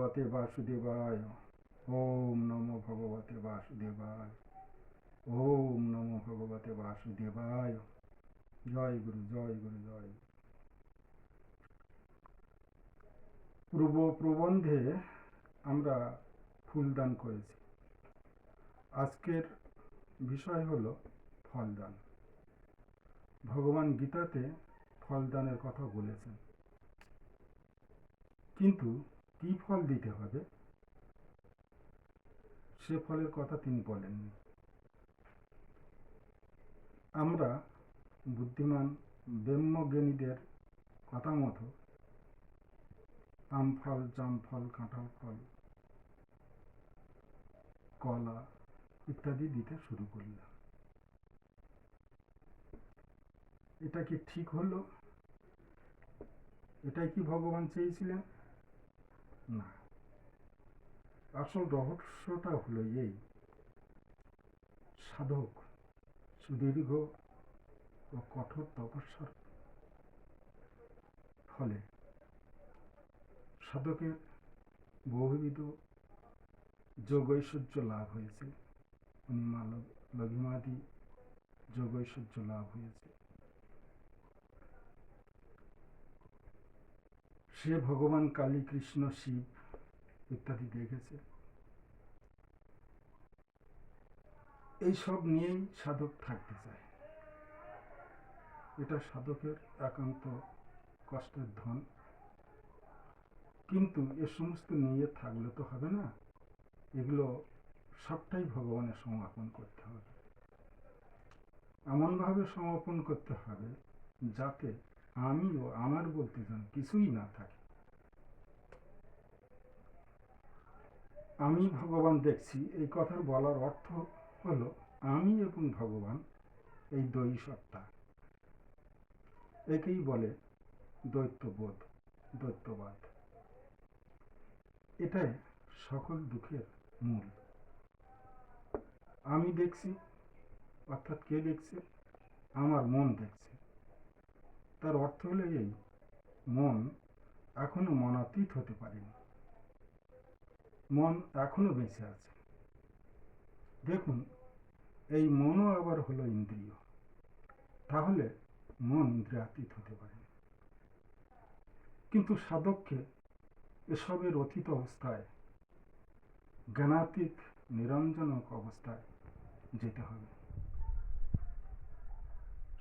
ভগবতে বাসুদেবায়। ওম নমো ভগবতে বাসুদেবায়। ওম নমো ভগবতে বাসুদেবায়। জয় গুরু, জয় গুরু, জয়। পূর্ব প্রবন্ধে আমরা ফুলদান করেছি। আজকের বিষয় হল ফলদান। ভগবান গীতাতে ফলদানের কথা বলেছেন, কিন্তু কি ফল দিতে হবে সে ফলের কথা তিনি বলেননি। আমরা বুদ্ধিমান ব্রহ্মজ্ঞানীদের কথা মতো আম ফল, জাম ফল, কাঁঠাল ফল, কলা ইত্যাদি দিতে শুরু করলাম। এটা কি ঠিক হলো? এটাই কি ভগবান চেয়েছিলেন? না। আসল রহস্যটা হলো এই, সাধক সুদীর্ঘ ও কঠোর তপস্যার ফলে সাধকের বহুবিধ যোগৈশ্বর্য লাভ হয়েছে, অনিমা লঘিমাদি যোগৈশ্বর্য লাভ হয়েছে। সে ভগবান কালী, কৃষ্ণ, শিব ইত্যাদি দেখেছে। এইসব নিয়েই সাধক থাকতে চায়। এটা সাধকের একান্ত কষ্টের ধন। কিন্তু এ সমস্ত নিয়ে থাকলে তো হবে না, এগুলো সবটাই ভগবানের সমর্পণ করতে হবে। এমনভাবে সমর্পণ করতে হবে যাতে আমি ও আমার বলতে যেন কিছুই না থাকে। আমি ভগবান দেখছি, এই কথার বলার অর্থ হলো আমি এবং ভগবান এই দ্বৈত সত্তা। একেই বলে দ্বৈতবোধ, দ্বৈতবাদ। এটাই সকল দুঃখের মূল। আমি দেখছি, অর্থাৎ কে দেখছে? আমার মন দেখছে। তার অর্থ হলো এই, মন এখনো মনাতীত হতে পারেনি, মন এখনো বেঁচে আছে। দেখুন, এই মনও আবার হলো ইন্দ্রিয়, তাহলে মন ইন্দ্রিয়াতীত হতে পারে। কিন্তু সাধককে এসবের অতীত অবস্থায়, জ্ঞানাতীত নিরঞ্জনক অবস্থায় যেতে হবে।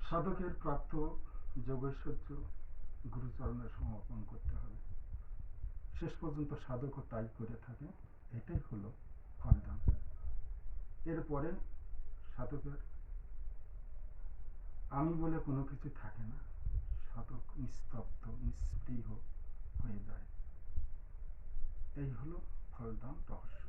সাধকের প্রাপ্ত যোগৈশ্বর্য গুরুচরণে সমর্পণ করতে হবে। শেষ পর্যন্ত সাধকও তাই করে থাকে। এটাই হলো ফলদান। এরপরে সাধকের আমি বলে কোনো কিছু থাকে না। সাধক নিস্তব্ধ, নিস্পৃহ হয়ে যায়। এই হলো ফলদান রহস্য।